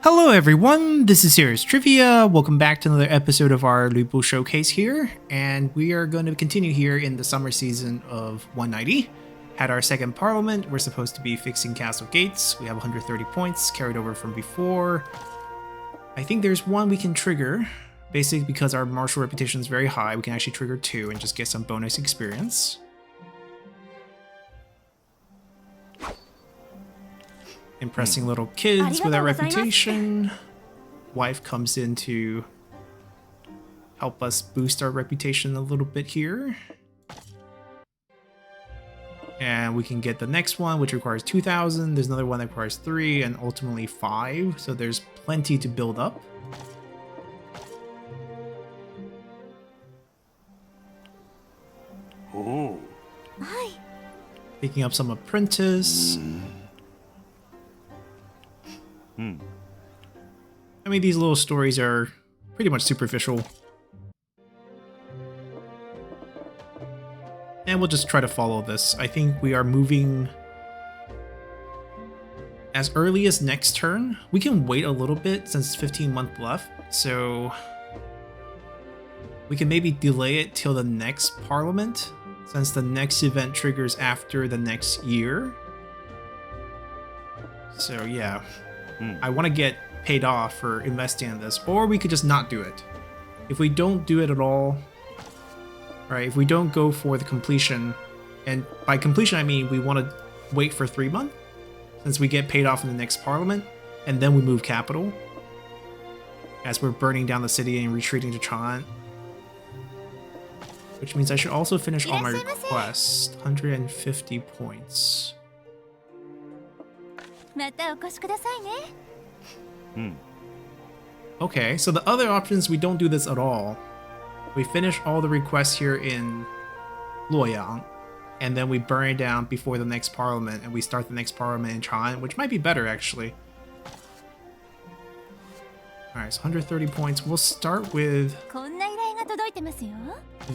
Hello everyone, this is Serious Trivia. Welcome back to another episode of our Lupo Showcase here, and we are going to continue here in the summer season of 190. Had our second parliament, we're supposed to be fixing castle gates. We have 130 points carried over from before. I think there's one we can trigger, basically because our martial reputation is very high. We can actually trigger two and just get some bonus experience. Impressing little kids with our reputation. Wife comes in to help us boost our reputation a little bit here. And we can get the next one, which requires 2,000. There's another one that requires 3 and ultimately 5. So there's plenty to build up. Oh. Picking up some apprentice. I mean, these little stories are pretty much superficial. And we'll just try to follow this. I think we are moving as early as next turn. We can wait a little bit since it's 15 months left, so we can maybe delay it till the next parliament, since the next event triggers after the next year. So yeah, I want to get paid off for investing in this, or we could just not do it. If we don't do it at all, right, if we don't go for the completion, and by completion I mean we want to wait for 3 months, since we get paid off in the next parliament, and then we move capital, as we're burning down the city and retreating to Chan. Which means I should also finish all my requests. 150 points. Okay, so the other options, we don't do this at all. We finish all the requests here in Luoyang, and then we burn it down before the next parliament, and we start the next parliament in Chan, which might be better actually. Alright, so 130 points. We'll start with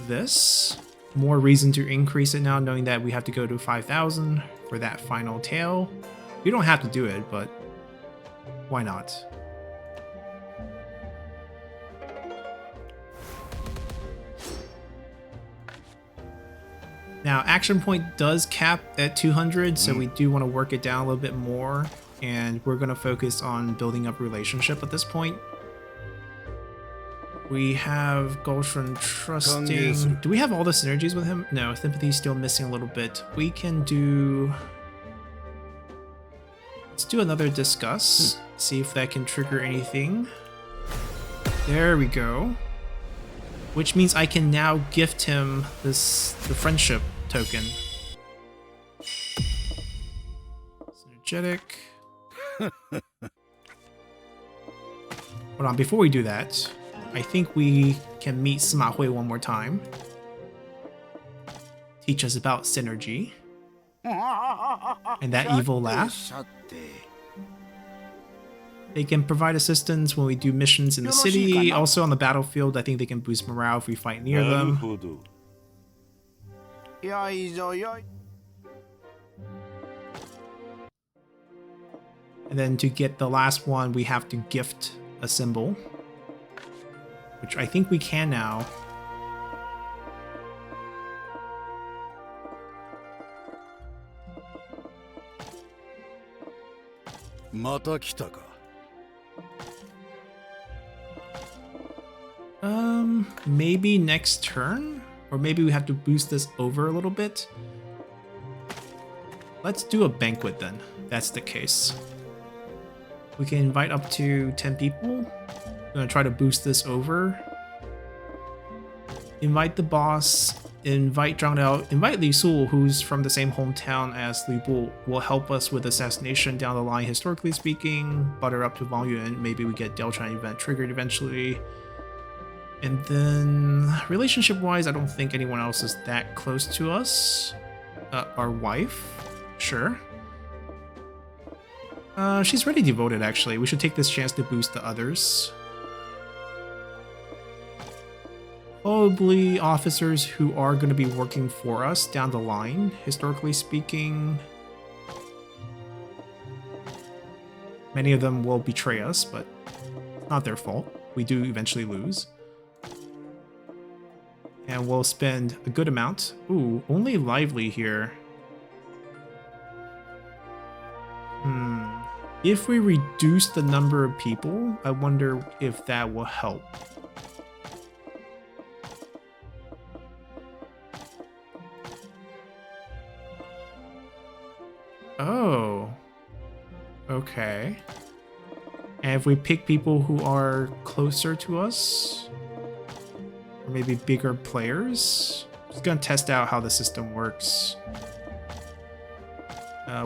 this. More reason to increase it now, knowing that we have to go to 5,000 for that final tail. We don't have to do it, but why not? Now, action point does cap at 200, so we do want to work it down a little bit more, and we're going to focus on building up relationship at this point. We have Gulshan trusting. Do we have all the synergies with him? No, sympathy is still missing a little bit. We can do... Let's do another discuss, see if that can trigger anything. There we go. Which means I can now gift him the friendship token. Synergetic. Hold on, before we do that, I think we can meet Sima Hui one more time. Teach us about synergy. And that evil laugh. They can provide assistance when we do missions in the city. Also on the battlefield, I think they can boost morale if we fight near them. And then to get the last one, we have to gift a symbol, which I think we can now. Maybe next turn? Or maybe we have to boost this over a little bit? Let's do a banquet then, if that's the case. We can invite up to 10 people. I'm gonna try to boost this over. Invite the boss, invite Zhang Liao, invite Li Su, who's from the same hometown as Li Bu, will help us with assassination down the line, historically speaking. Butter up to Wang Yuan, maybe we get Delchan event triggered eventually. And then, relationship-wise, I don't think anyone else is that close to us. Our wife? Sure. She's really devoted, actually. We should take this chance to boost the others. Probably officers who are going to be working for us down the line, historically speaking. Many of them will betray us, but not their fault. We do eventually lose. And we'll spend a good amount. Ooh, only lively here. If we reduce the number of people, I wonder if that will help. Oh. Okay. And if we pick people who are closer to us, or maybe bigger players, just gonna test out how the system works.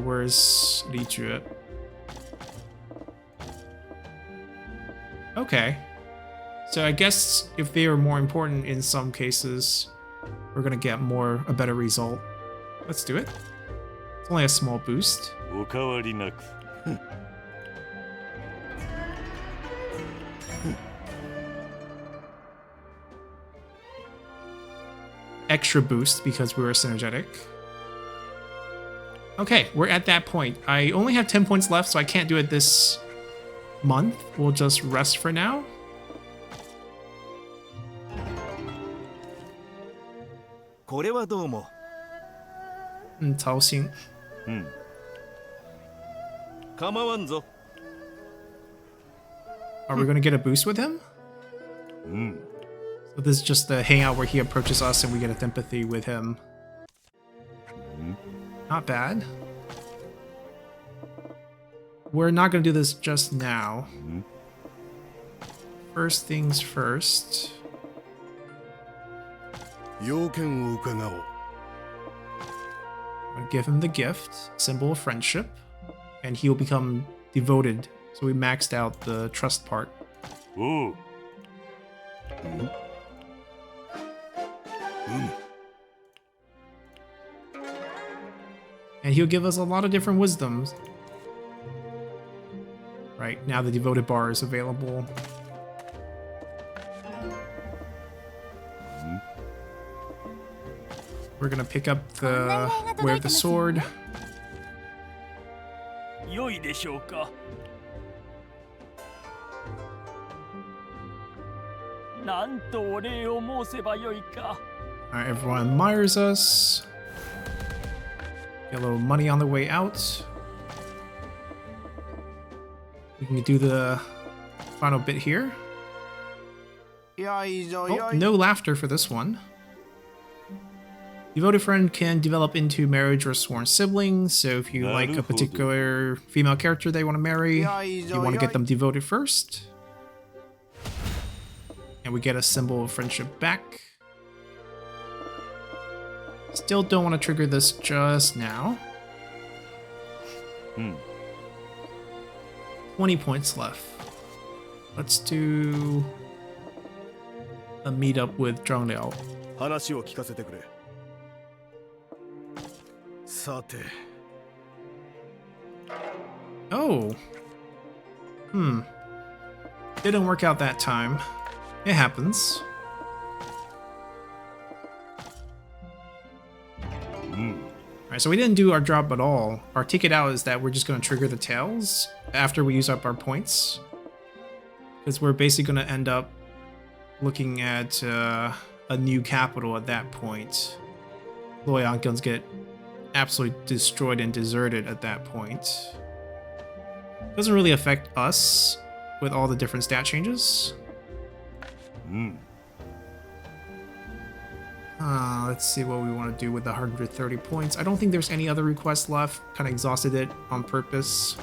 Where's Li? Okay. So I guess if they are more important in some cases, we're gonna get a better result. Let's do it. It's only a small boost. Extra boost because we were synergetic. Okay, we're at that point. I only have 10 points left, so I can't do it this month. We'll just rest for now. Taoxing. Are we gonna get a boost with him? So this is just the hangout where he approaches us and we get a sympathy with him. Not bad. We're not going to do this just now. First things first. I'm going to give him the gift, symbol of friendship, and he'll become devoted. So we maxed out the trust part. Ooh. And he'll give us a lot of different wisdoms. Right, now the devoted bar is available. We're gonna pick up wear the sword. Alright, everyone admires us. Get a little money on the way out. We can do the final bit here. Oh, no laughter for this one. Devoted friend can develop into marriage or sworn siblings, so if you like a particular female character they want to marry, you want to get them devoted first. And we get a symbol of friendship back. Still don't want to trigger this just now. 20 points left. Let's do a meetup with Zhang Liao. Oh. Didn't work out that time. It happens. Alright, so we didn't do our job at all. Our ticket out is that we're just going to trigger the tails after we use up our points. Because we're basically going to end up looking at a new capital at that point. Loyang guns get absolutely destroyed and deserted at that point. Doesn't really affect us with all the different stat changes. Let's see what we want to do with the 130 points. I don't think there's any other requests left. Kind of exhausted it on purpose.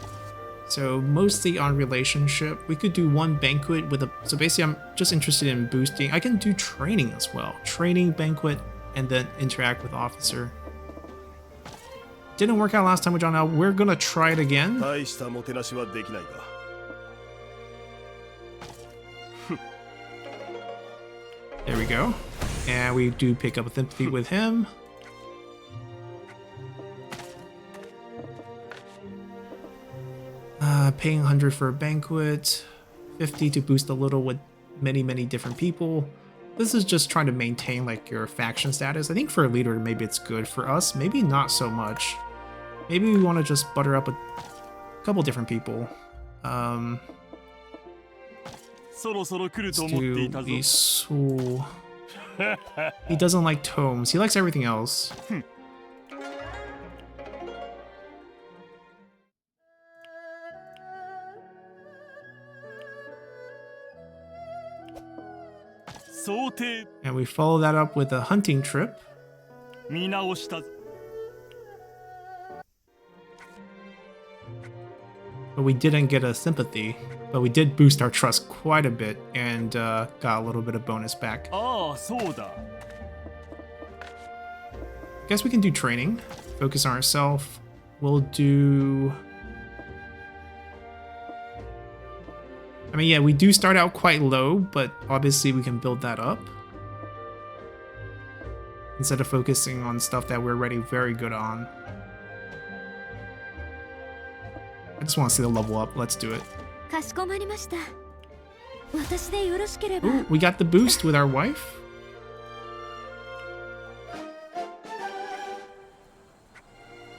So mostly on relationship. We could do one banquet with a... So basically I'm just interested in boosting. I can do training as well. Training, banquet, and then interact with officer. Didn't work out last time with John L. We're gonna try it again. There we go. And we do pick up a sympathy with him. Paying 100 for a banquet. 50 to boost a little with many different people. This is just trying to maintain like your faction status. I think for a leader maybe it's good. For us, maybe not so much. Maybe we want to just butter up a couple different people. Let's do Isu. He doesn't like tomes. He likes everything else. And we follow that up with a hunting trip. But we didn't get a sympathy. But we did boost our trust quite a bit and got a little bit of bonus back. Guess we can do training. Focus on ourselves. We'll do... I mean, yeah, we do start out quite low, but obviously we can build that up. Instead of focusing on stuff that we're already very good on. I just want to see the level up. Let's do it. Ooh, we got the boost with our wife.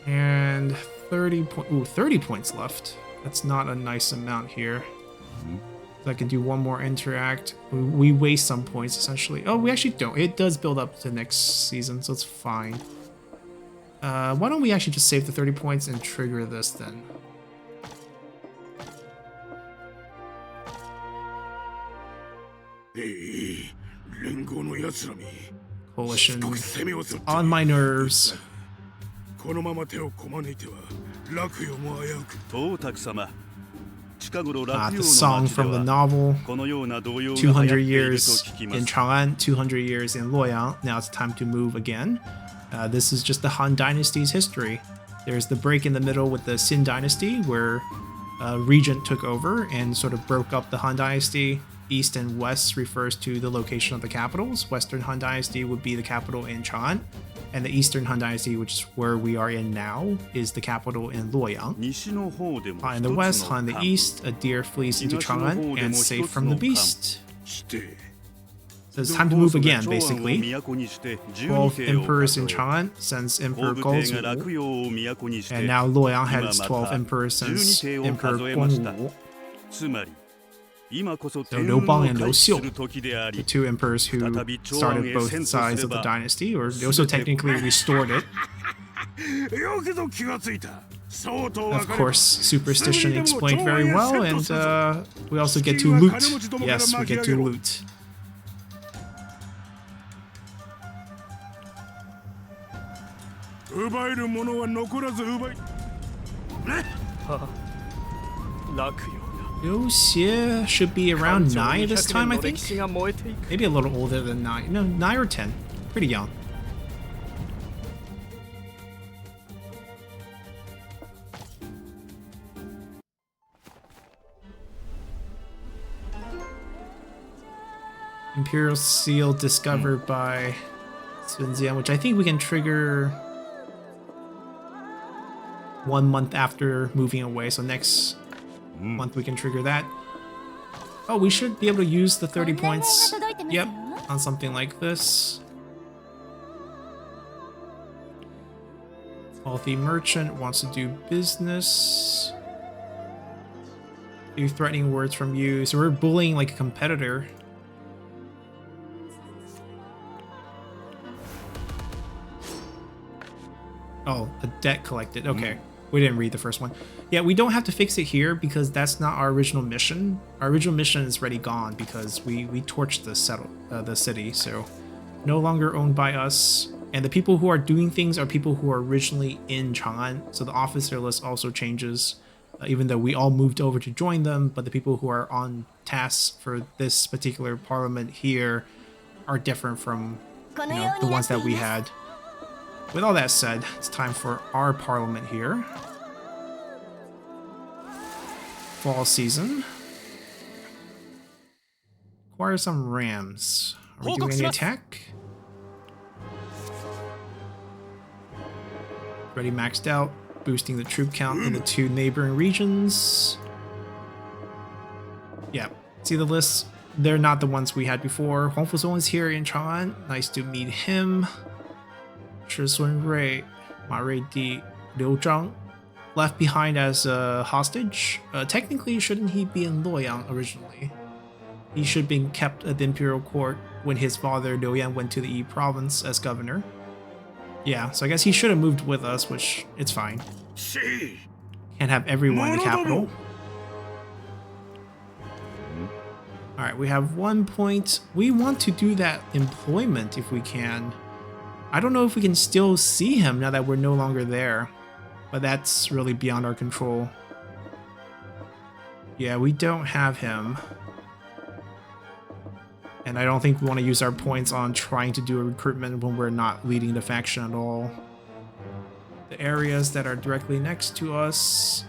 And 30 points left. That's not a nice amount here. So I can do one more interact. We waste some points essentially. Oh, we actually don't. It does build up to next season, so it's fine. Why don't we actually just save the 30 points and trigger this then? Coalition. On my nerves. The song from the novel. 200 years in Chang'an, 200 years in Luoyang. Now it's time to move again. This is just the Han Dynasty's history. There's the break in the middle with the Xin Dynasty, where Regent took over and sort of broke up the Han Dynasty. East and West refers to the location of the capitals. Western Han Dynasty would be the capital in Chang'an, and the Eastern Han Dynasty, which is where we are in now, is the capital in Luoyang. In the West, Han in the East, a deer flees into Chang'an and safe from the beast. So it's time to move again, basically. 12 emperors in Chang'an since Emperor Gaozu, and now Luoyang had its 12 emperors since Emperor Gongwu. So Liu Bang and Liu Xiu, the two emperors who started both sides of the dynasty, or they also technically restored it. Of course, superstition explained very well, and we also get to loot. Yes, we get to loot. Liu Xie should be around 9 this time, I think. Maybe a little older than 9. No, 9 or 10. Pretty young. Imperial Seal discovered by Sun Jian, which I think we can trigger 1 month after moving away. So next month we can trigger that. Oh, we should be able to use the 30 points. Yep, on something like this. Wealthy merchant wants to do business. A few threatening words from you. So we're bullying like a competitor. Oh, a debt collected. Okay. We didn't read the first one. Yeah, we don't have to fix it here because that's not our original mission. Our original mission is already gone because we torched the city, so no longer owned by us. And the people who are doing things are people who are originally in Chang'an, so the officer list also changes, even though we all moved over to join them, but the people who are on task for this particular parliament here are different from the ones that we had. With all that said, it's time for our parliament here. Fall season. Acquire some rams. Are we doing any attack? Already maxed out, boosting the troop count in the 2 neighboring regions. Yeah, see the lists? They're not the ones we had before. Huang Fuzong is here in Chang'an. Nice to meet him. Shi Sun Rui, Ma Rui Di, Liu Zhang. left behind as a hostage. Technically, shouldn't he be in Luoyang originally? He should have been kept at the imperial court when his father Liu Yan went to the Yi province as governor. Yeah, so I guess he should have moved with us, which it's fine. Can't have everyone in the capital. Alright, we have 1 point. We want to do that employment if we can. I don't know if we can still see him now that we're no longer there. But that's really beyond our control. Yeah, we don't have him. And I don't think we want to use our points on trying to do a recruitment when we're not leading the faction at all. The areas that are directly next to us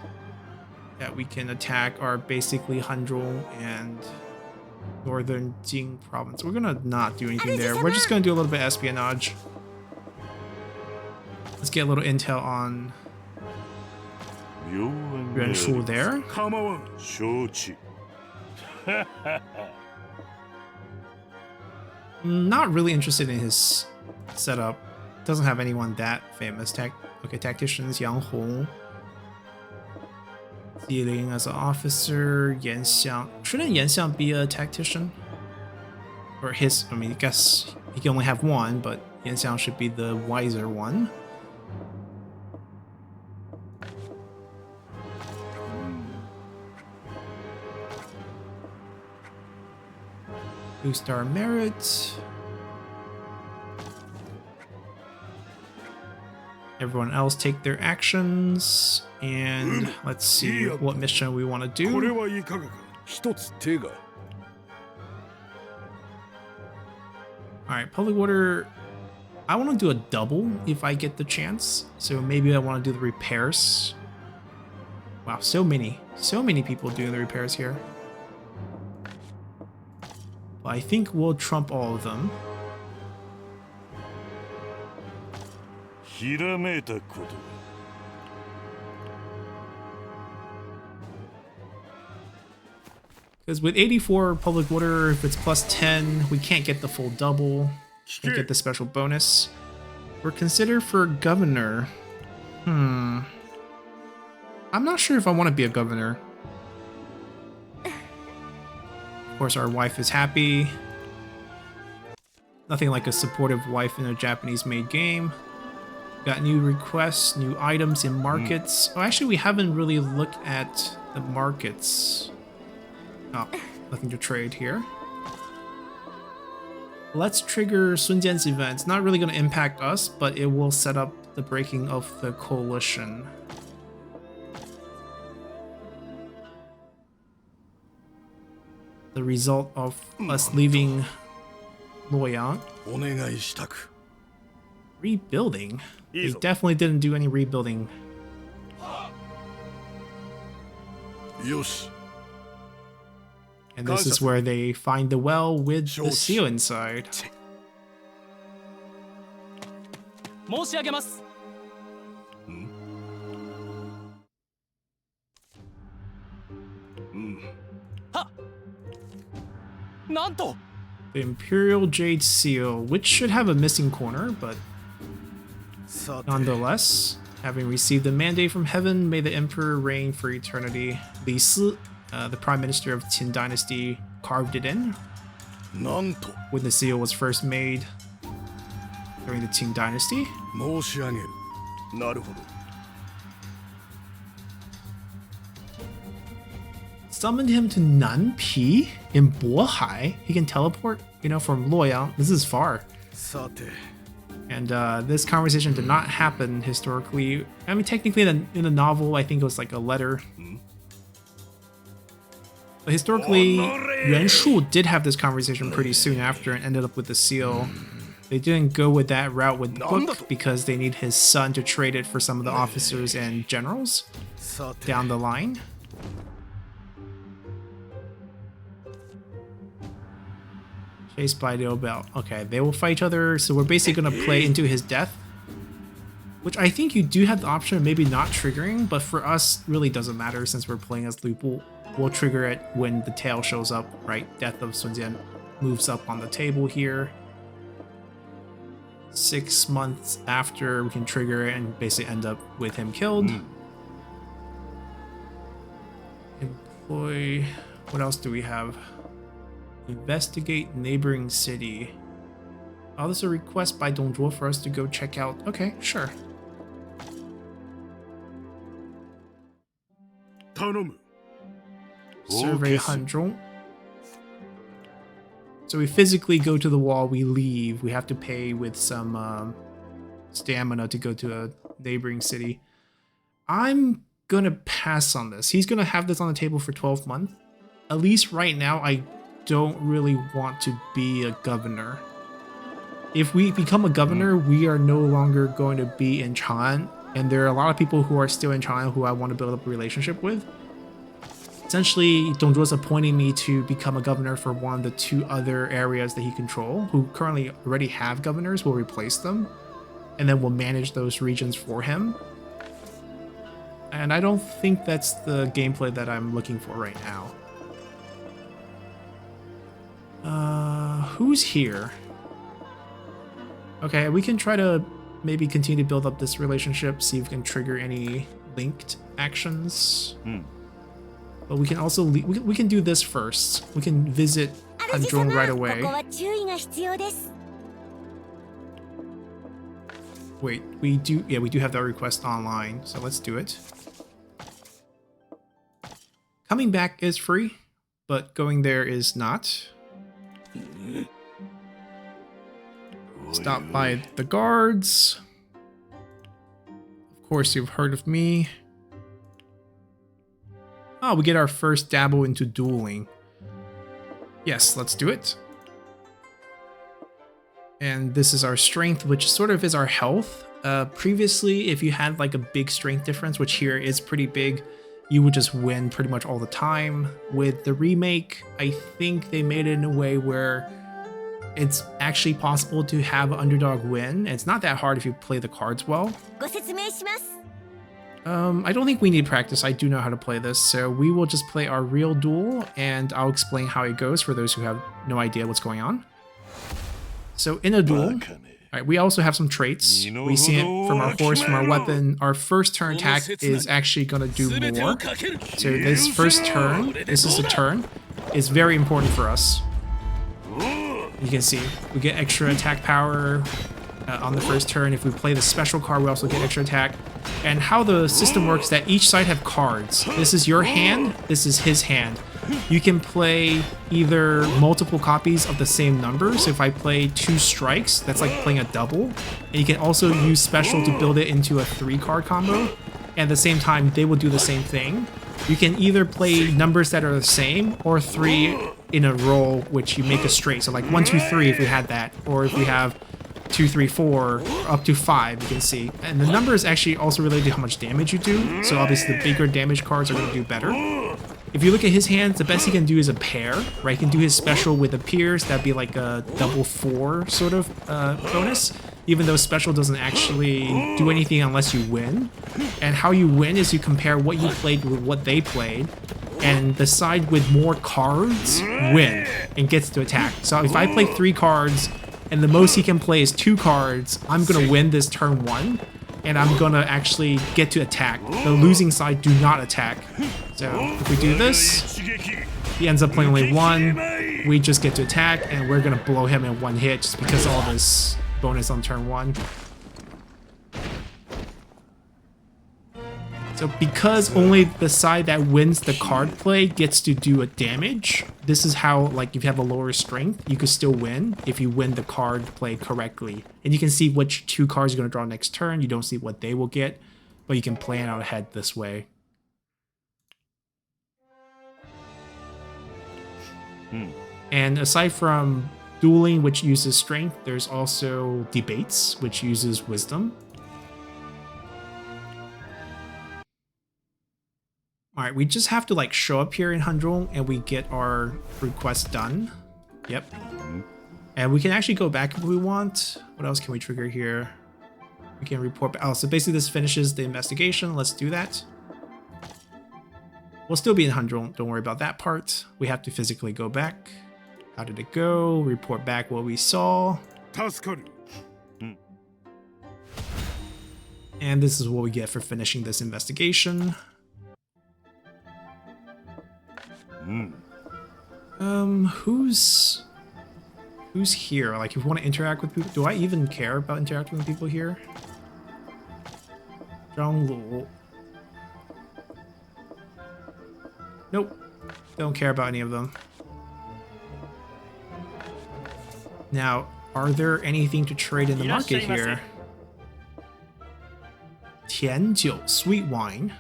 that we can attack are basically Hanzhong and Northern Jing province. We're gonna not do anything there. We're just gonna do a little bit of espionage. Let's get a little intel on Yuan Shu there. Not really interested in his setup. Doesn't have anyone that famous. Tacticians, Yang Hong. Dealing as an officer, Yan Xiang. Shouldn't Yan Xiang be a tactician? Or his, I mean, I guess he can only have one, but Yan Xiang should be the wiser one. Boost our merit. Everyone else take their actions, and let's see what mission we want to do. Alright, public order. I want to do a double if I get the chance, so maybe I want to do the repairs. Wow, so many people doing the repairs here. But I think we'll trump all of them. Because with 84 public order, if it's plus 10, we can't get the full double. Can't get the special bonus. We're considered for governor. I'm not sure if I want to be a governor. Of course, our wife is happy. Nothing like a supportive wife in a Japanese-made game. Got new requests, new items in markets. Oh, actually, we haven't really looked at the markets. Oh, nothing to trade here. Let's trigger Sun Jian's event. It's not really going to impact us, but it will set up the breaking of the coalition. The result of us leaving Luoyang. Rebuilding? They definitely didn't do any rebuilding. And this is where they find the well with the seal inside. The Imperial Jade Seal, which should have a missing corner, but nonetheless, having received a mandate from heaven, may the Emperor reign for eternity. Li Si, the Prime Minister of Qin Dynasty, carved it in when the seal was first made during the Qing Dynasty. Summoned him to Nanpi in Bohai. He can teleport, from Luoyang. This is far. And this conversation did not happen historically. I mean, technically in the novel, I think it was like a letter. But historically, Yuan Shu did have this conversation pretty soon after and ended up with the seal. They didn't go with that route with the book because they need his son to trade it for some of the officers and generals down the line. Chased by the Obel. Okay, they will fight each other, so we're basically going to play into his death. Which I think you do have the option of maybe not triggering, but for us, really doesn't matter since we're playing as Lu Bu. We'll trigger it when the tail shows up, right? Death of Sun Jian moves up on the table here. 6 months after, we can trigger it and basically end up with him killed. deploy. What else do we have? Investigate neighboring city. Oh, this is a request by Dongzhuo for us to go check out. Okay, sure. Survey Hanzhong. So we physically go to the wall, we leave. We have to pay with some stamina to go to a neighboring city. I'm gonna pass on this. He's gonna have this on the table for 12 months. At least right now, I don't really want to be a governor. If we become a governor, we are no longer going to be in Chang'an, and there are a lot of people who are still in Chang'an who I want to build up a relationship with. Essentially, Dongzhuo is appointing me to become a governor for one of the 2 other areas that he controls, who currently already have governors. We'll replace them, and then we'll manage those regions for him. And I don't think that's the gameplay that I'm looking for right now. Who's here? Okay, we can try to maybe continue to build up this relationship, see if we can trigger any linked actions. But we can also we can do this first. We can visit Hanzhong right away. Wait, we do have that request online, so let's do it. Coming back is free, but going there is not. Stop by the guards. Of course, you've heard of me. Oh, we get our first dabble into dueling. Yes, let's do it. And this is our strength, which sort of is our health. Previously, if you had like a big strength difference, which here is pretty big, you would just win pretty much all the time. With the remake, I think they made it in a way where it's actually possible to have an underdog win. It's not that hard if you play the cards well. I don't think we need practice. I do know how to play this, so we will just play our real duel, and I'll explain how it goes for those who have no idea what's going on. So in a duel, right, we also have some traits. We see it from our horse, from our weapon. Our first turn attack is actually going to do more. So this first turn, this is a turn, is very important for us. You can see we get extra attack power on the first turn. If we play the special card, we also get extra attack. And how the system works is that each side have cards. This is your hand, this is his hand. You can play either multiple copies of the same number. So if I play 2 strikes, that's like playing a double. And you can also use special to build it into a 3-card combo. And at the same time, they will do the same thing. You can either play numbers that are the same or 3 in a row, which you make a straight. So like 1, 2, 3 if we had that, or if we have 2, 3, 4, up to 5, you can see. And the number is actually also related to how much damage you do. So obviously the bigger damage cards are going to do better. If you look at his hands, the best he can do is a pair, right? He can do his special with a Pierce. That'd be like a double 4 sort of bonus, even though special doesn't actually do anything unless you win. And how you win is you compare what you played with what they played, and the side with more cards win and gets to attack. So if I play 3 cards and the most he can play is 2 cards, I'm gonna win this turn 1, and I'm gonna actually get to attack. The losing side do not attack. So if we do this, he ends up playing only 1, we just get to attack, and we're gonna blow him in 1 hit just because of all this bonus on turn 1. So because only the side that wins the card play gets to do a damage, this is how, like, if you have a lower strength, you could still win if you win the card play correctly. And you can see which 2 cards you're going to draw next turn. You don't see what they will get, but you can plan out ahead this way. And aside from dueling, which uses strength, there's also debates, which uses wisdom. Alright, we just have to like show up here in Hanzhong and we get our request done. Yep. And we can actually go back if we want. What else can we trigger here? We can report back. Oh, so basically this finishes the investigation. Let's do that. We'll still be in Hanzhong. Don't worry about that part. We have to physically go back. How did it go? Report back what we saw. And this is what we get for finishing this investigation. Who's here? Like, if we want to interact with people, do I even care about interacting with people here? Zhanglu. Nope. Don't care about any of them. Now, are there anything to trade in the market here? Tianhui, sweet wine.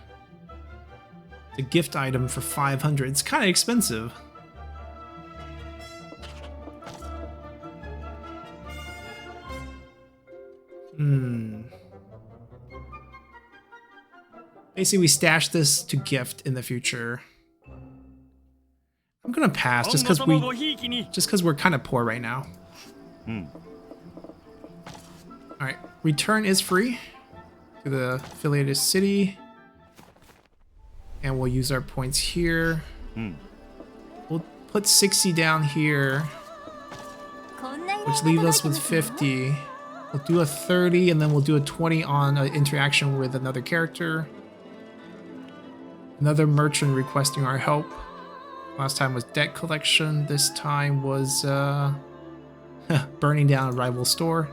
It's a gift item for 500. It's kind of expensive. Basically, we stash this to gift in the future. I'm gonna pass just because we're kind of poor right now. All right, return is free to the affiliated city, and we'll use our points here. We'll put 60 down here, which leaves us with 50. We'll do a 30, and then we'll do a 20 on an interaction with another character. Another merchant requesting our help. Last time was debt collection. This time was burning down a rival store.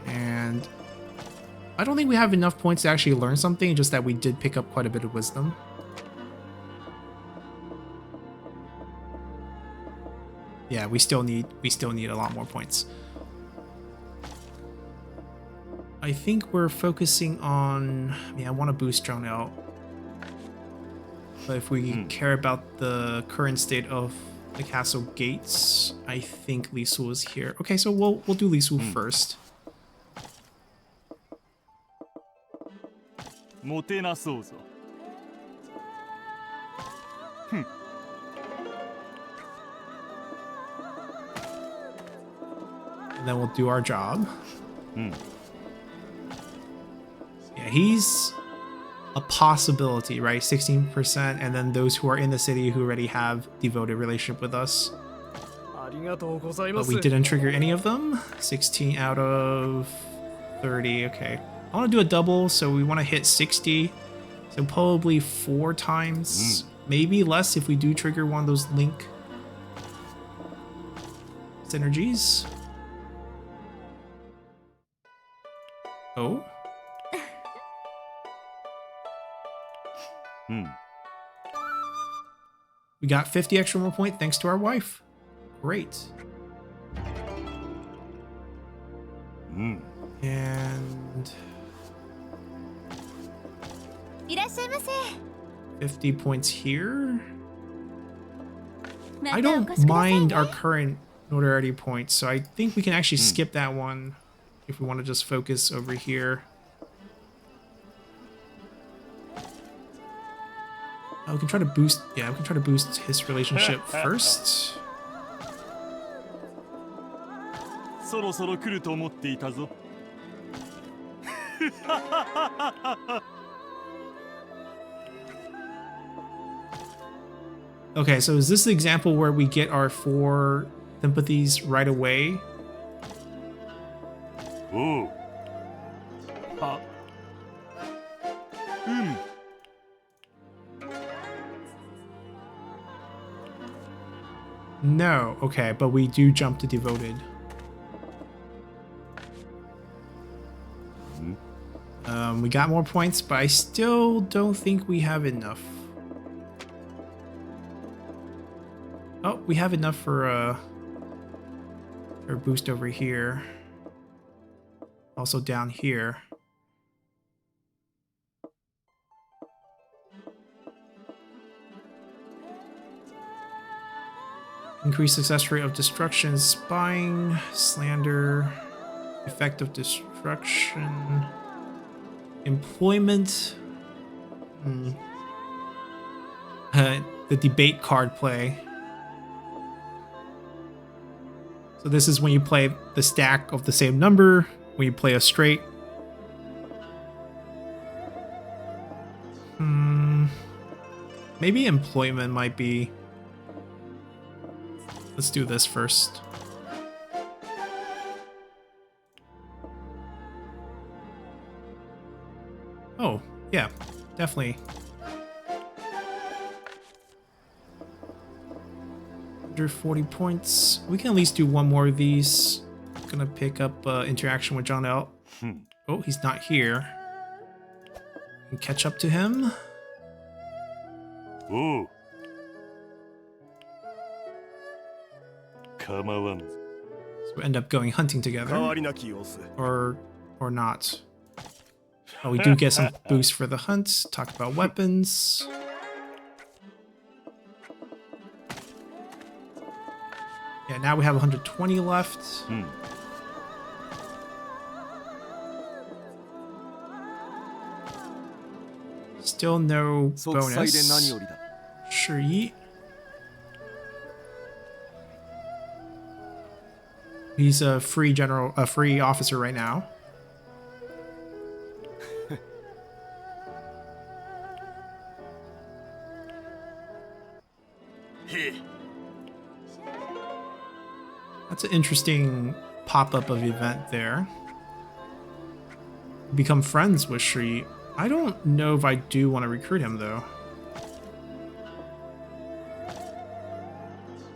And I don't think we have enough points to actually learn something, just that we did pick up quite a bit of wisdom. Yeah, we still need a lot more points. I think we're focusing on... I want to boost Drone out. But if we care about the current state of the castle gates, I think Li Su is here. Okay, so we'll do Li Su first. And then we'll do our job. Yeah, he's a possibility, right? 16%, and then those who are in the city who already have devoted relationship with us. But we didn't trigger any of them. 16 out of 30, okay. I want to do a double, so we want to hit 60. So probably 4 times, maybe less if we do trigger one of those link synergies. Oh. We got 50 extra more points thanks to our wife. Great. And 50 points here. I don't mind our current notoriety points, so I think we can actually skip that one if we want to just focus over here. Oh, we can try to boost, yeah, we can try to boost his relationship first. Okay, so is this the example where we get our 4 sympathies right away? Ooh. No, okay, but we do jump to devoted. We got more points, but I still don't think we have enough. Oh, we have enough for a boost over here. Also down here. Increased success rate of destruction, spying, slander, effect of destruction, employment, the debate card play. So this is when you play the stack of the same number, when you play a straight. Maybe employment might be... Let's do this first. Oh, yeah, definitely. 140 points. We can at least do one more of these. Gonna pick up interaction with John L. Oh, he's not here. Can catch up to him. Oh. So we end up going hunting together. Or not. Oh, we do get some boost for the hunt. Talk about weapons. Yeah, now we have 120 left. Still no bonus. Shui. He's a free general, a free officer right now. That's an interesting pop-up of event there. Become friends with Shri. I don't know if I do want to recruit him though.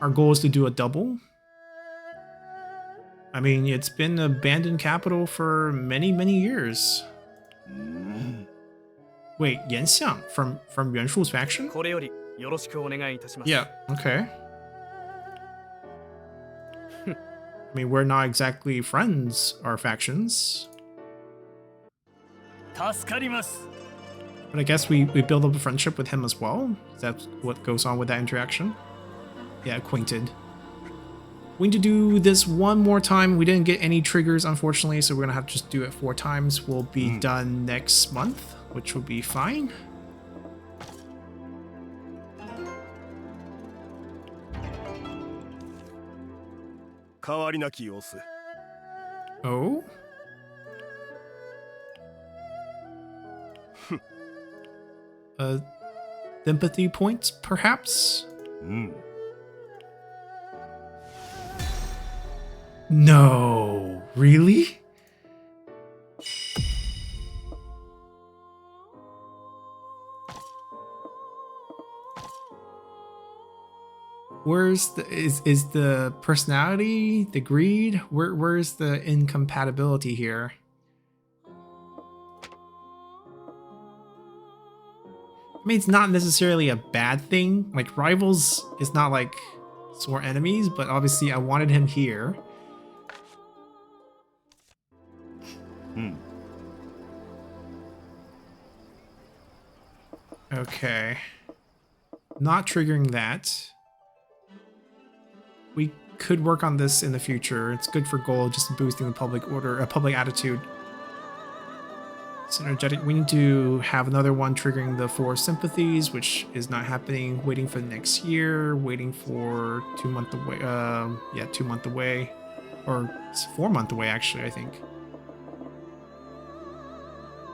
Our goal is to do a double. I mean, it's been abandoned capital for many, many years. Wait, Yanxiang from Yuan Shu's faction? Yeah, okay. I mean, we're not exactly friends, our factions. But I guess we build up a friendship with him as well. That's what goes on with that interaction. Yeah, acquainted. We need to do this one more time. We didn't get any triggers, unfortunately, so we're gonna have to just do it 4 times. We'll be done next month, which will be fine. Oh? Sympathy points, perhaps? No, really? Where's the is the personality, the greed? Where's the incompatibility here? I mean, it's not necessarily a bad thing. Like, rivals is not like sworn enemies, but obviously I wanted him here. Okay. Not triggering that. We could work on this in the future. It's good for gold, just boosting the public order, public attitude. Synergetic. We need to have another one triggering the 4 sympathies, which is not happening. Waiting for the next year. Waiting for 2 month away. Yeah, 2 month away, or 4 month away actually. I think.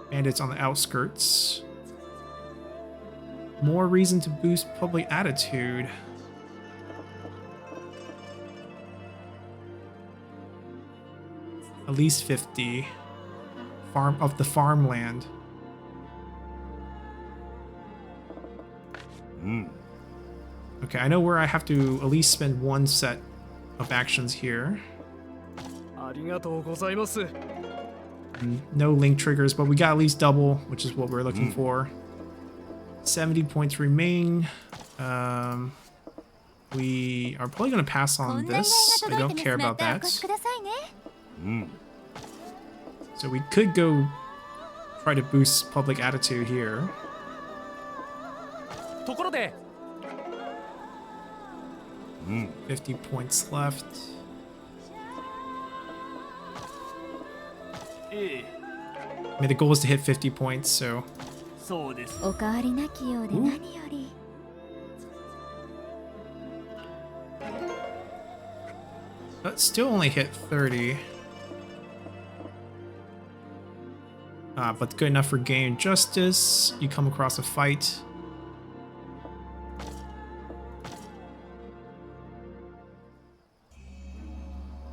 Bandits on the outskirts. More reason to boost public attitude. At least 50. Farm of the farmland. Okay, I know where I have to at least spend 1 set of actions here. No link triggers, but we got at least double, which is what we're looking for. 70 points remain. We are probably going to pass on this. I don't care about that. So we could go try to boost public attitude here. Mm. 50 points left. I mean, the goal is to hit 50 points, so... But still only hit 30. But good enough for gain justice. You come across a fight.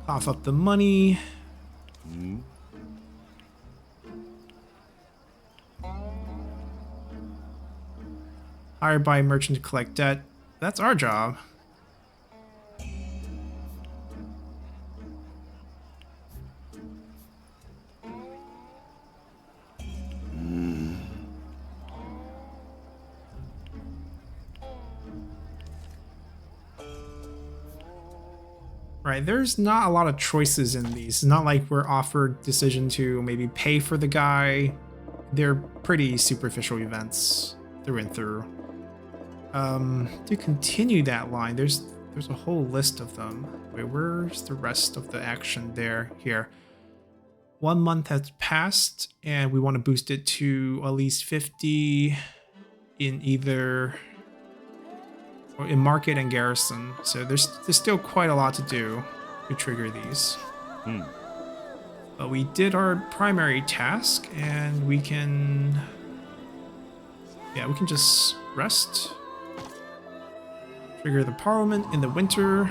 Cough up the money. Hired by a merchant to collect debt. That's our job. Right, there's not a lot of choices in these. It's not like we're offered decision to maybe pay for the guy. They're pretty superficial events through and through. To continue that line, there's a whole list of them. Wait, where's the rest of the action there? Here. 1 month has passed, and we want to boost it to at least 50 in either or in market and garrison. So there's still quite a lot to do to trigger these. But we did our primary task, and we can just rest. Trigger the parliament in the winter.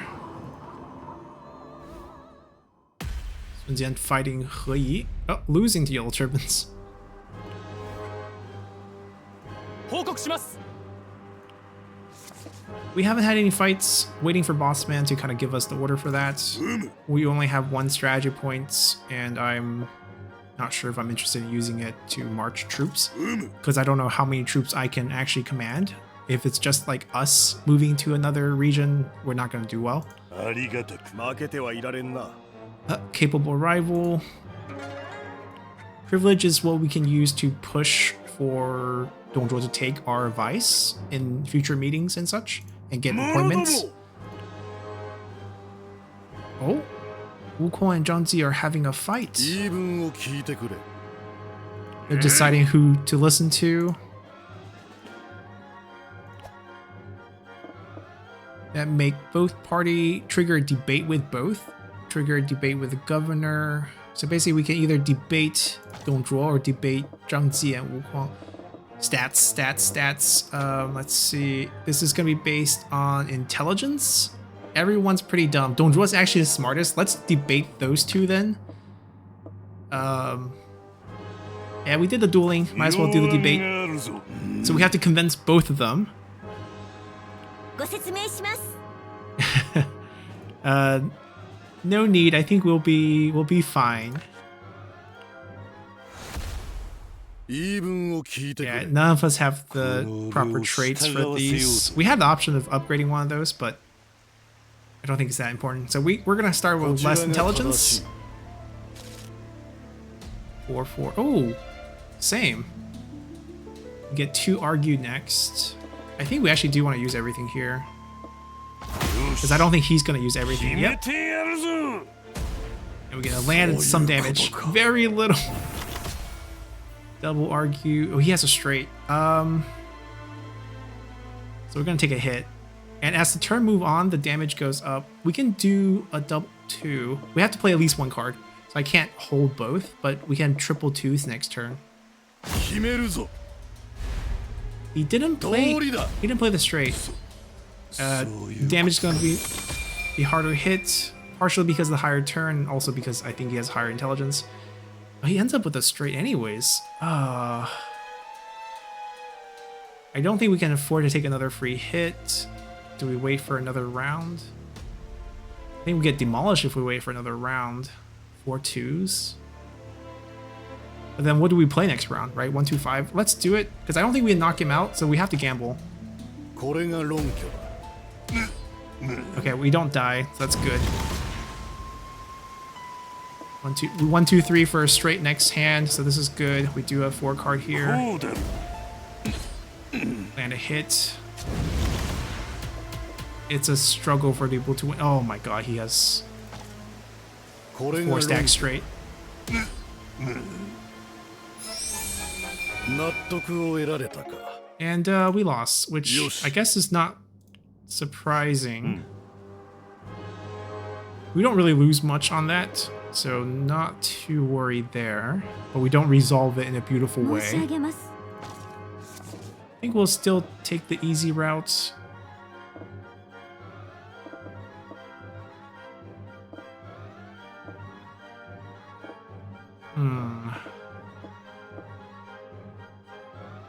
Sun fighting He Yi. Oh, losing to Yellow Turbans. We haven't had any fights, waiting for Bossman to kind of give us the order for that. We only have 1 strategy point, and I'm not sure if I'm interested in using it to march troops, because I don't know how many troops I can actually command. If it's just like us moving to another region, we're not going to do well. Capable rival. Privilege is what we can use to push for Dongzhuo to take our advice in future meetings and such, and get appointments. Oh, Wukong and Zhangzi are having a fight. They're deciding who to listen to. That make both party trigger a debate with both. Trigger a debate with the governor. So basically we can either debate Dongzhuo or debate Zhangzi and Wukong. Stats. Let's see. This is going to be based on intelligence. Everyone's pretty dumb. Dongzhuo is actually the smartest. Let's debate those two then. Yeah, we did the dueling. Might as well do the debate. So we have to convince both of them. No need. I think we'll be fine. Yeah, none of us have the proper traits for these. We had the option of upgrading one of those, but I don't think it's that important. So we're gonna start with less intelligence. 4-4. Oh, same. We get 2 argue next. I think we actually do want to use everything here, because I don't think he's gonna use everything. Yep. And we're gonna land some damage. Very little. Double argue. Oh, he has a straight. So we're gonna take a hit. And as the turn move on, the damage goes up. We can do a double 2. We have to play at least 1 card. So I can't hold both, but we can triple 2s next turn. He didn't play the straight. Damage is gonna be harder hit, partially because of the higher turn, and also because I think he has higher intelligence. But he ends up with a straight anyways. I don't think we can afford to take another free hit. Do we wait for another round? I think we get demolished if we wait for another round. 4 2s. But then what do we play next round, right? 1 2 5. Let's do it, because I don't think we can knock him out, so we have to gamble. Okay, we don't die, so that's good. 1 2 3 for a straight next hand, so this is good. We do have 4 card here. Land a hit. It's a struggle for people to win. Oh my god, he has 4 stacks straight. And we lost, which I guess is not surprising. We don't really lose much on that, so not too worried there. But we don't resolve it in a beautiful way. I think we'll still take the easy route.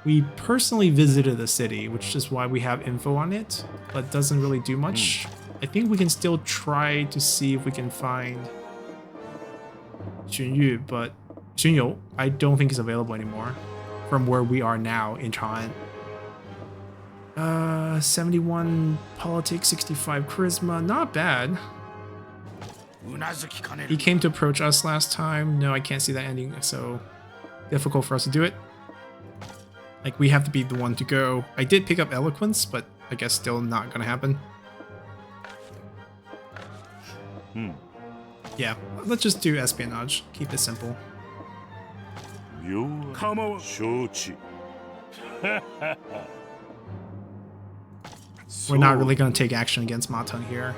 We personally visited the city, which is why we have info on it, but doesn't really do much. I think we can still try to see if we can find Xunyu, but Xunyou, I don't think is available anymore from where we are now in Chang'an. 71 politics, 65 charisma, not bad. He came to approach us last time. No, I can't see that ending, so difficult for us to do it. Like, we have to be the one to go. I did pick up eloquence, but I guess still not gonna happen. Yeah, let's just do espionage. Keep it simple. We're not really gonna take action against Matang here.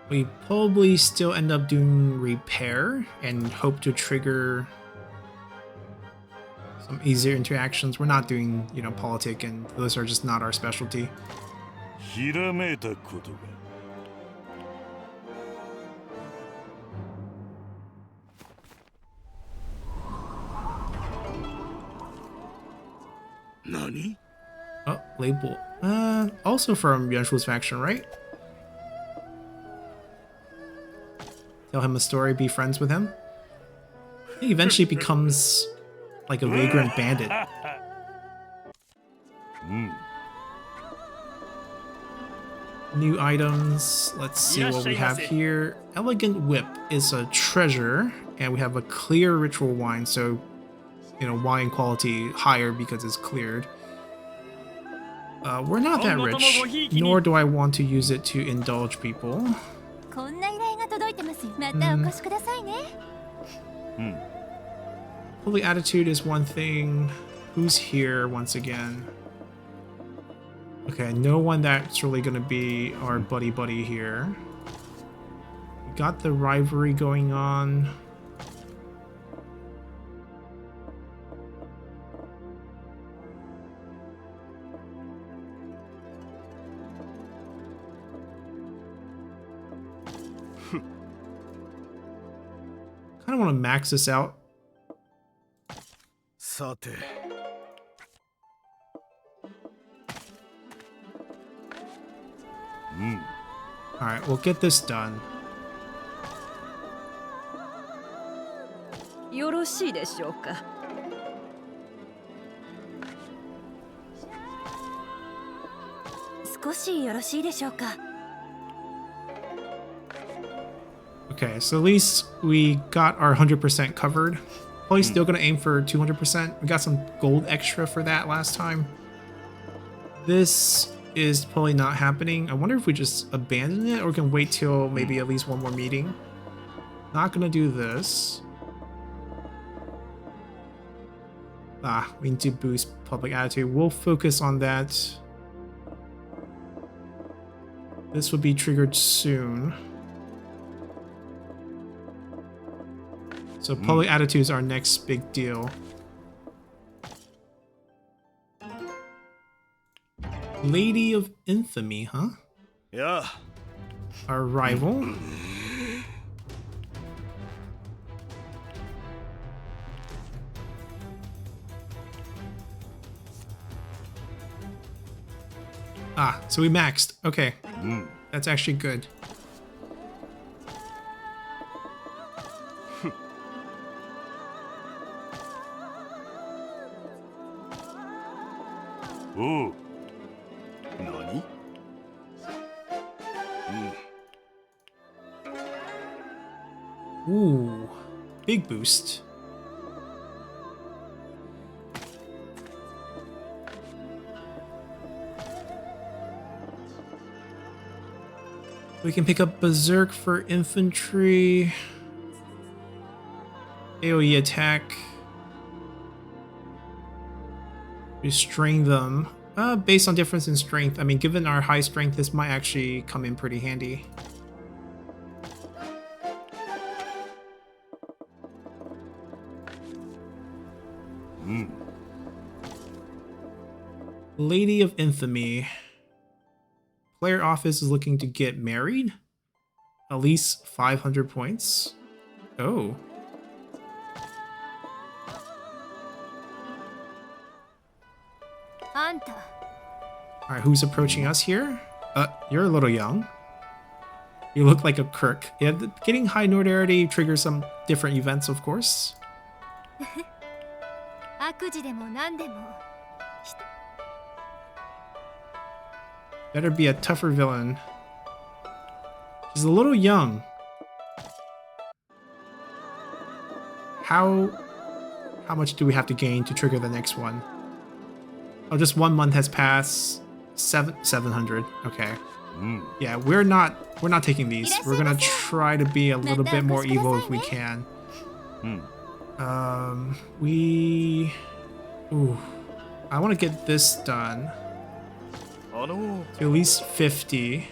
We probably still end up doing repair and hope to trigger some easier interactions. We're not doing, you know, politic, and those are just not our specialty. Nani? Oh, label. Also from Yuanshu's faction, right? Tell him a story, be friends with him. He eventually becomes like a vagrant bandit. New items. Let's see what we have here. Elegant Whip is a treasure, and we have a clear ritual wine, so, you know, wine quality higher because it's cleared. We're not that rich, nor do I want to use it to indulge people. Holy attitude is one thing. Who's here once again? Okay, no one that's really gonna be our buddy here. We got the rivalry going on. Kind of want to max this out. Sate. Alright, we'll get this done. よろしいでしょうか。少しよろしいでしょうか。 Okay, so at least we got our 100% covered. Probably still gonna aim for 200%. We got some gold extra for that last time. This is probably not happening. I wonder if we just abandon it or can wait till maybe at least one more meeting. Not gonna do this. We need to boost public attitude. We'll focus on that. This will be triggered soon. So public attitude is our next big deal. Lady of Infamy, huh? Yeah. Our rival. So we maxed. Okay. That's actually good. Oh. Nani? Ooh, big boost. We can pick up Berserk for infantry. AoE attack. Restrain them. Based on difference in strength. I mean, given our high strength, this might actually come in pretty handy. Lady of Infamy. Player office is looking to get married. At least 500 points. Oh. Alright, who's approaching us here? You're a little young. You look like a Kirk. Yeah, getting high nordarity triggers some different events, of course. Better be a tougher villain. She's a little young. How much do we have to gain to trigger the next one? Oh, just 1 month has passed. 700. Okay. Yeah, we're not taking these. We're gonna try to be a little bit more evil if we can. Ooh. I want to get this done. To at least 50.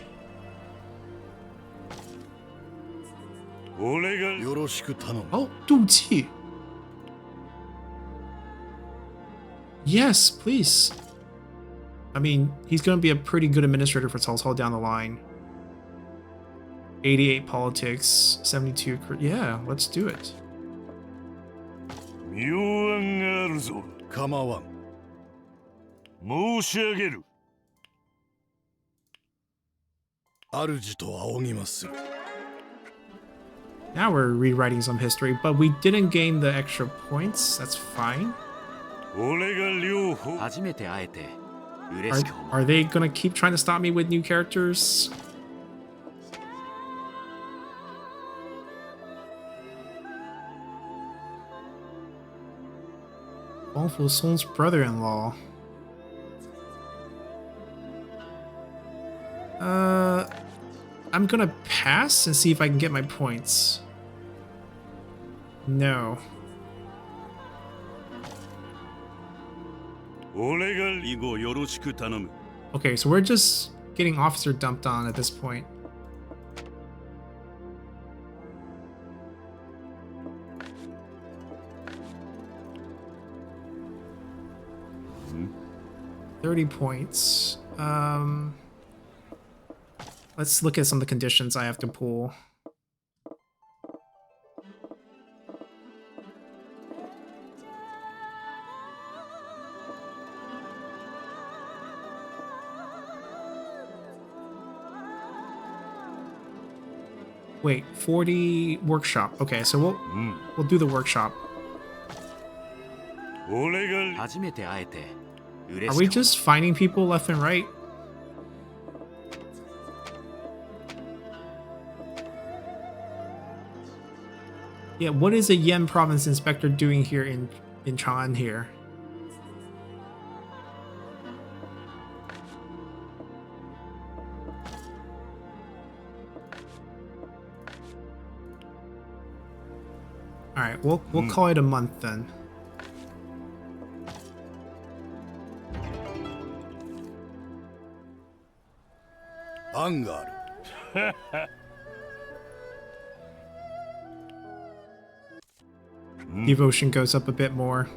Oh, 赌气. Yes, please. I mean, he's going to be a pretty good administrator for Cao down the line. 88 politics, 72. Yeah, let's do it. Now we're rewriting some history, but we didn't gain the extra points. That's fine. Are they gonna keep trying to stop me with new characters? Awful Soul's brother-in-law. I'm gonna pass and see if I can get my points. No. Okay, so we're just getting officer dumped on at this point. $30 points. Let's look at some of the conditions I have to pull. Wait, 40 workshop. Okay, so we'll do the workshop. Are we just finding people left and right? Yeah, what is a Yen province inspector doing here in Chang'an here? All right, we'll call it a month then. Devotion goes up a bit more.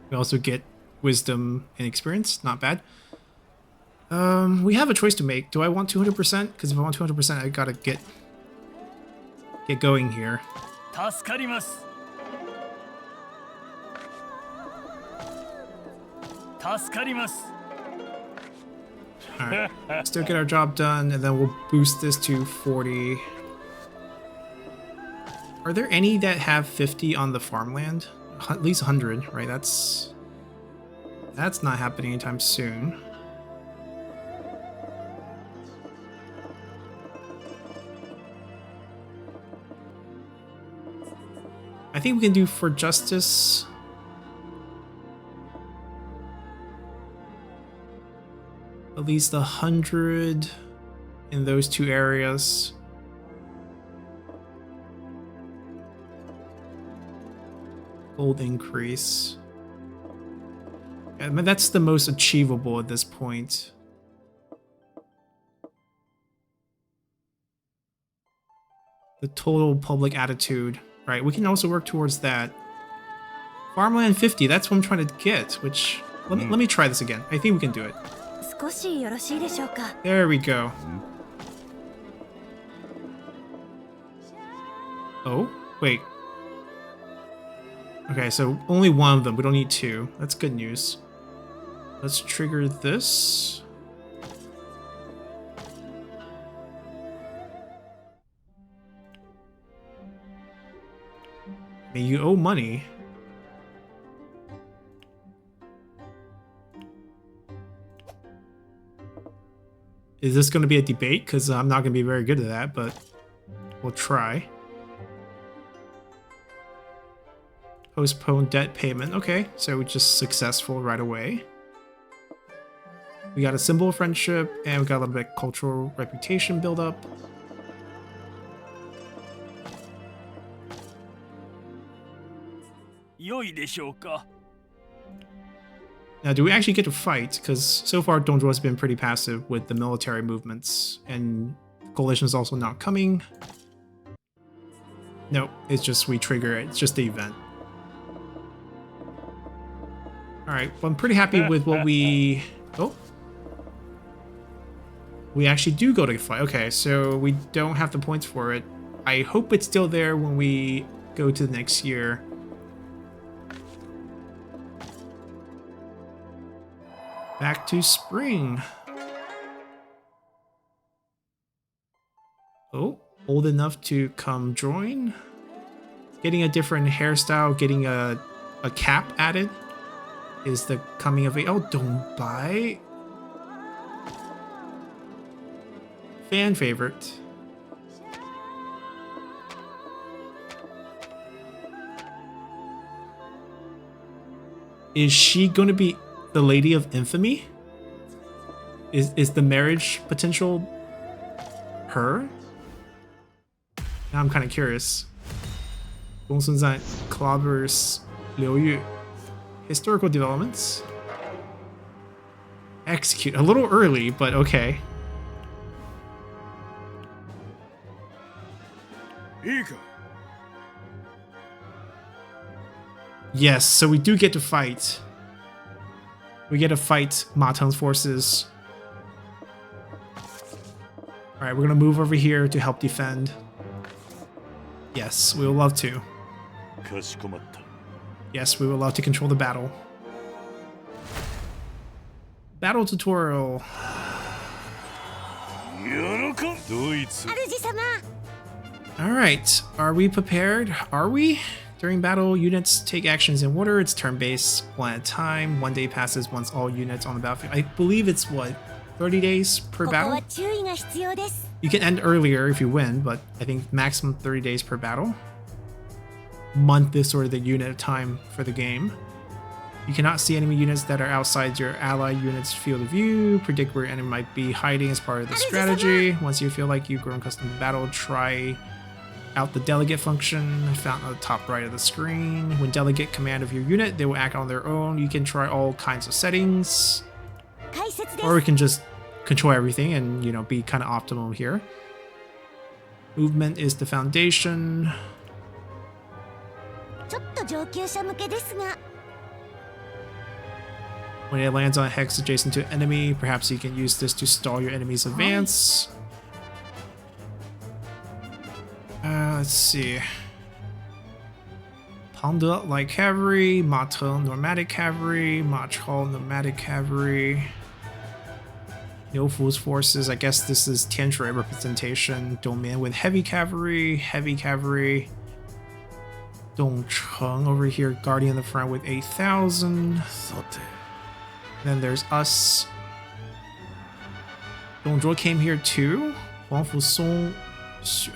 We also get wisdom and experience. Not bad. We have a choice to make. Do I want 200%? Because if I want 200%, I gotta get going here. Alright, still get our job done, and then we'll boost this to 40. Are there any that have 50 on the farmland? At least 100, right? That's not happening anytime soon. I think we can do for justice. At least 100 in those two areas. Gold increase. I mean, that's the most achievable at this point. The total public attitude. Right, we can also work towards that. Farmland 50, that's what I'm trying to get, which Let me try this again. I think we can do it. 少しよろしいでしょうか。 There we go. Oh, wait. Okay, so only one of them. We don't need two. That's good news. Let's trigger this. I mean, you owe money. Is this going to be a debate? Because I'm not going to be very good at that, but we'll try. Postpone debt payment. Okay, so just successful right away. We got a symbol of friendship, and we got a little bit of cultural reputation build up. Now, do we actually get to fight? Because so far, Donjo has been pretty passive with the military movements, and Coalition is also not coming. Nope, it's just we trigger it. It's just the event. Alright, well, I'm pretty happy with what we... Oh. We actually do go to fight. Okay, so we don't have the points for it. I hope it's still there when we go to the next year. Back to spring. Oh, old enough to come join. Getting a different hairstyle, getting a cap added is the coming of age. Oh, don't buy. Fan favorite. Is she going to be the Lady of Infamy? Is the marriage potential her? Now I'm kind of curious. 公孙瓒 clobbers 刘裕. Historical developments. Execute. A little early, but okay. Yes, so we do get to fight. We get to fight Ma Teng's forces. Alright, we're gonna move over here to help defend. Yes, we would love to. Yes, we would love to control the battle. Battle tutorial. Alright, are we prepared? Are we? During battle, units take actions in order. It's turn-based, one at a time. 1 day passes once all units on the battlefield. I believe it's what, 30 days per battle? You can end earlier if you win, but I think maximum 30 days per battle. Month is sort of the unit of time for the game. You cannot see enemy units that are outside your ally unit's field of view. Predict where enemy might be hiding as part of the strategy. Once you feel like you've grown accustomed to battle, try out the delegate function found on the top right of the screen. When delegate command of your unit, they will act on their own. You can try all kinds of settings, or we can just control everything and, you know, be kind of optimal here. Movement is the foundation. When it lands on a hex adjacent to an enemy, perhaps you can use this to stall your enemy's advance. Let's see. Pangde light cavalry, Ma Teng nomadic cavalry, Ma Chao nomadic cavalry. Niu Fu's forces, I guess this is Tianshui representation. Dongmian with heavy cavalry. Dongcheng over here, guarding in the front with 8,000. Then there's us. Dongzhuo came here too. Wang Fusong.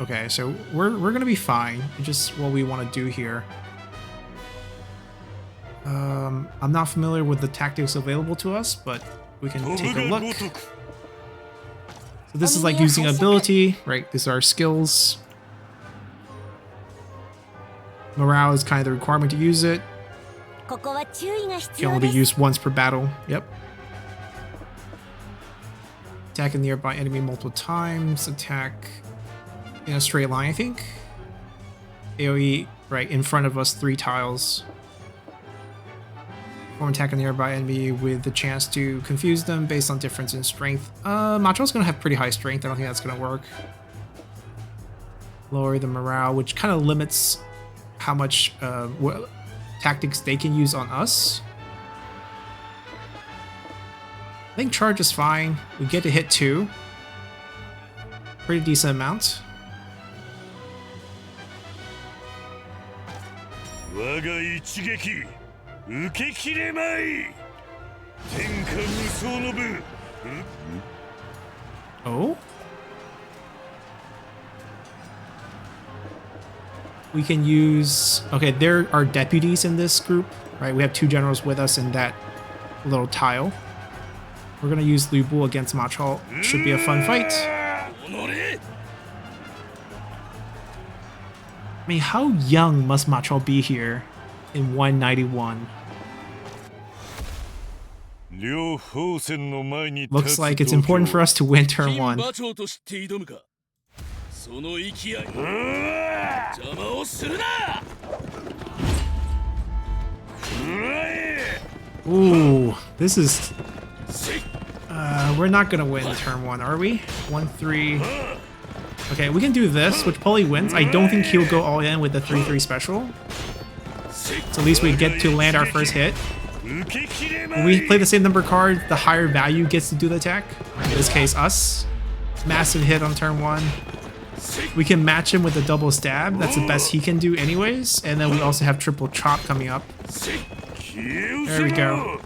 Okay, so we're gonna be fine. It's just what we want to do here. I'm not familiar with the tactics available to us, but we can take a look. So this is like using ability, right? These are our skills. Morale is kind of the requirement to use it. Can only be used once per battle. Yep. Attack a nearby enemy multiple times. Attack in a straight line, I think. AoE right in front of us, 3 tiles. Or attack a nearby enemy with the chance to confuse them based on difference in strength. Macho's gonna have pretty high strength. I don't think that's gonna work. Lower the morale, which kind of limits how much what tactics they can use on us. I think charge is fine. We get to hit 2. Pretty decent amount. 我が一撃受けきれまい天下無双の部 Oh? We can use... Okay, there are deputies in this group, right? We have 2 generals with us in that little tile. We're gonna use Lu Bu against Machol. Should be a fun fight. I mean, how young must Machol be here in 191? Looks like it's important for us to win turn 1. Ooh, this is... we're not gonna win turn 1, are we? 1-3. Okay, we can do this, which probably wins. I don't think he'll go all in with the 3-3 special. So at least we get to land our first hit. When we play the same number card, the higher value gets to do the attack. In this case, us. Massive hit on turn 1. We can match him with a double stab. That's the best he can do anyways. And then we also have triple chop coming up. There we go.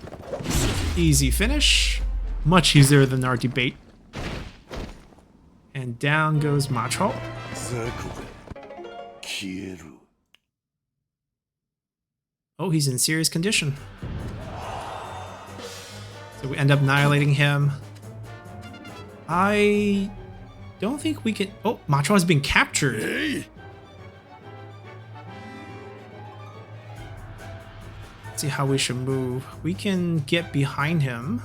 Easy finish. Much easier than our debate. And down goes Machol. Oh, he's in serious condition. So we end up annihilating him. I don't think we can... Oh, Machol has been captured. Let's see how we should move. We can get behind him.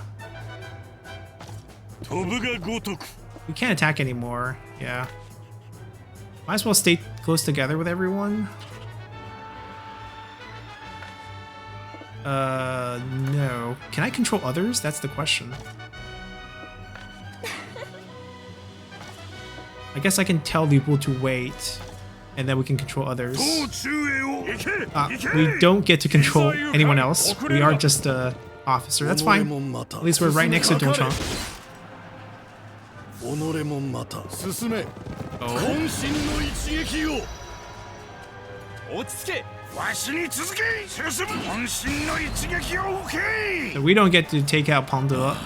We can't attack anymore. Yeah. Might as well stay close together with everyone. No. Can I control others? That's the question. I guess I can tell people to wait, and then we can control others. We don't get to control anyone else. We are just a officer. That's fine. At least we're right next to Dongchang. So we don't get to take out Pangde.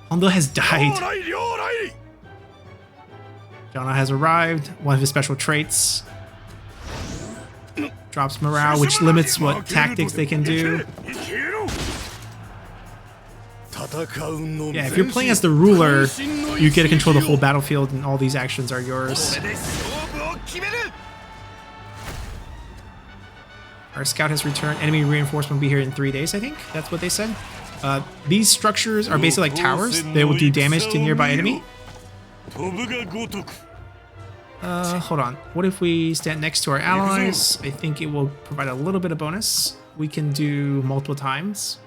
Pangde has died. Jonah has arrived. One of his special traits. Drops morale, which limits what tactics they can do. Yeah, if you're playing as the ruler, you get to control the whole battlefield and all these actions are yours. Our scout has returned. Enemy reinforcement will be here in 3 days, I think. That's what they said. These structures are basically like towers. They will do damage to nearby enemy. Hold on. What if we stand next to our allies? I think it will provide a little bit of bonus. We can do multiple times.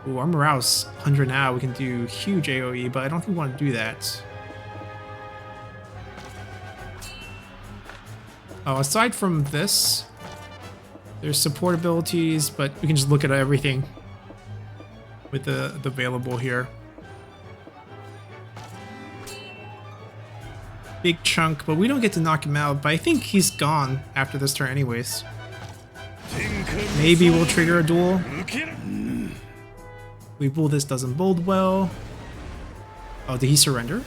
Ooh, our morale's 100 now. We can do huge AoE, but I don't think we want to do that. Oh, aside from this, there's support abilities, but we can just look at everything with the available here. Big chunk, but we don't get to knock him out, but I think he's gone after this turn anyways. Maybe we'll trigger a duel. We pull this doesn't bode well. Oh, did he surrender?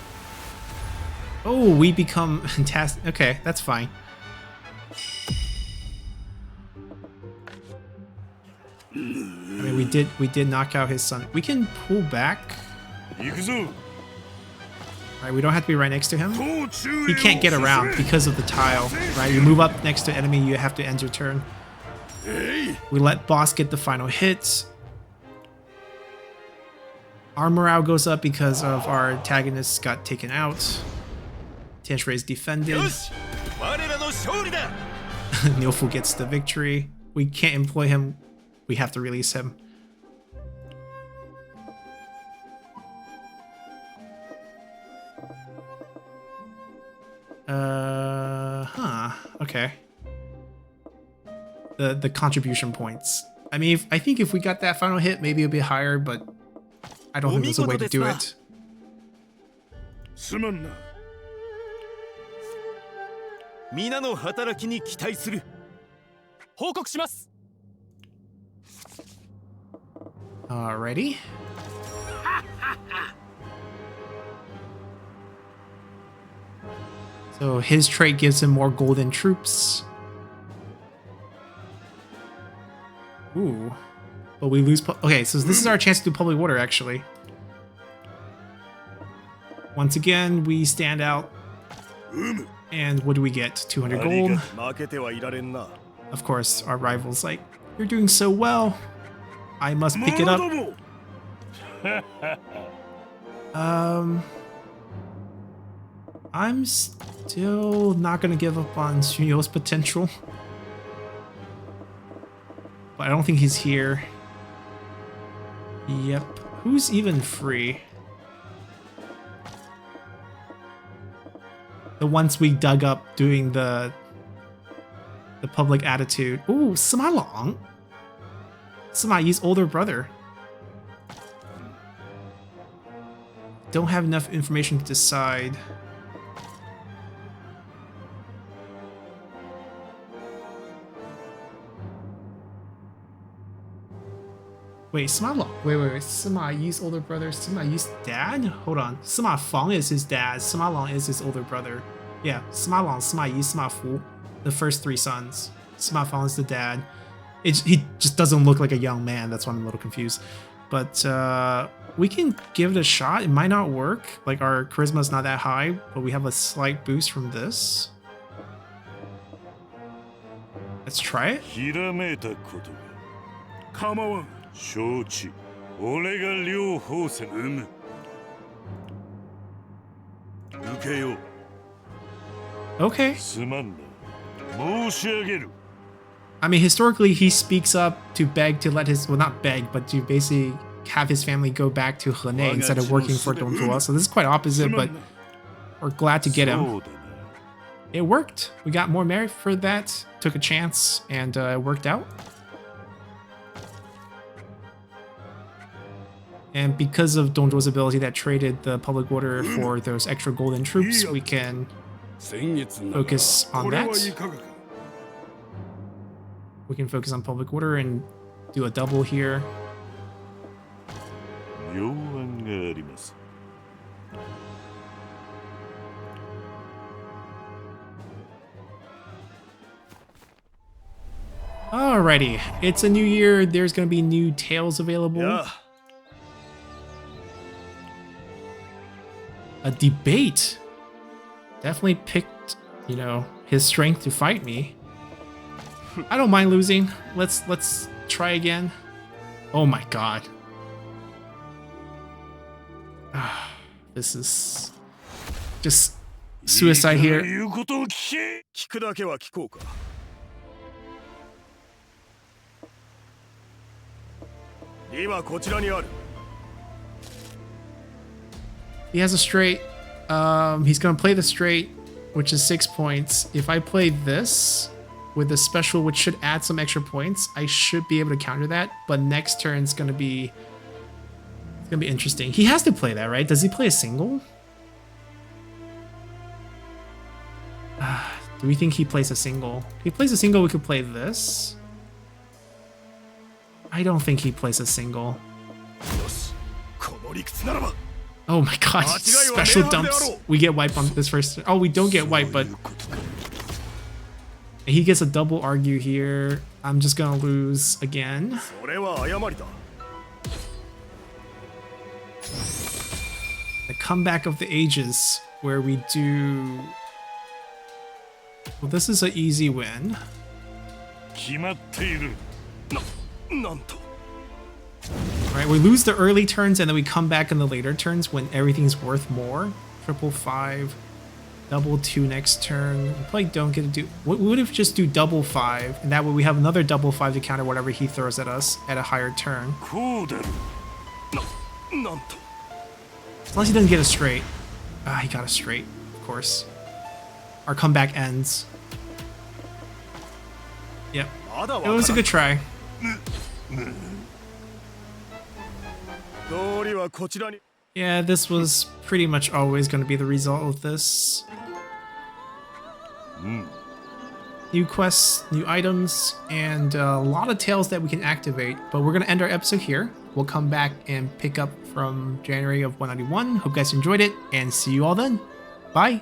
Oh, we become fantastic. Okay, that's fine. I mean, we did knock out his son. We can pull back. Right, we don't have to be right next to him. He can't get around because of the tile. Right, you move up next to enemy, you have to end your turn. We let boss get the final hit. Our morale goes up because of our antagonists got taken out. Tianshui is defended. Nilfu gets the victory. We can't employ him. We have to release him. Okay. The contribution points. I mean, I think if we got that final hit, maybe a bit higher, but I don't think there's a way to do it. すまんな。皆の働きに期待する。報告します。Alrighty. So his trait gives him more golden troops. Ooh. But we lose... Okay, so this is our chance to do public order, actually. Once again, we stand out. And what do we get? 200 gold. Of course, our rival's like, you're doing so well. I must pick it up. I'm still not gonna give up on Sunyo's potential. But I don't think he's here. Yep. Who's even free? The ones we dug up doing the public attitude. Ooh, Sima Long. Sima Yi's older brother. Don't have enough information to decide. Wait, Sima Long. Wait. Sima Yi's older brother. Sima Yi's dad? Hold on. Sima Feng is his dad. Sima Long is his older brother. Yeah, Sima Long, Sima Yi, Sima Fu. The first three sons. Sima Feng is the dad. He just doesn't look like a young man. That's why I'm a little confused. But we can give it a shot. It might not work. Like, our charisma's not that high, but we have a slight boost from this. Let's try it. 承知。俺が両方せむ。受けよう。Okay. すまんな。申し上げる。I mean, historically, he speaks up to beg to let his, well, not beg, but to basically have his family go back to Hene instead of working for Dongzhuo. So this is quite opposite, but we're glad to get him. It worked. We got more merit for that. Took a chance, and it worked out. And because of Dongzhuo's ability that traded the public order for those extra golden troops, we can focus on that. We can focus on public order and do a double here. Alrighty, it's a new year. There's going to be new tales available. Yeah. A debate. Definitely picked, you know, his strength to fight me. I don't mind losing. Let's try again. Oh my god. This is just suicide here. He has a straight. He's gonna play the straight, which is 6 points. If I play this with the special, which should add some extra points, I should be able to counter that. But next turn's gonna be interesting. He has to play that, right? Does he play a single? Do we think he plays a single? If he plays a single, we could play this. I don't think he plays a single. Oh my god, special dumps. We get wiped on this first. Oh, we don't get wiped, but he gets a double argue here. I'm just gonna lose again. The comeback of the ages, where we do... Well, this is an easy win. Alright, we lose the early turns and then we come back in the later turns when everything's worth more. 555. Double 2 next turn. We probably don't get to do... What if just do double 5? And that way we have another double 5 to counter whatever he throws at us at a higher turn. こうだろなんと Unless he doesn't get a straight. Ah, he got a straight, of course. Our comeback ends. Yep. It was a good try. 道理はこちらに Yeah, this was pretty much always going to be the result of this. New quests, new items, and a lot of tales that we can activate. But we're going to end our episode here. We'll come back and pick up from January of 191. Hope you guys enjoyed it, and see you all then. Bye!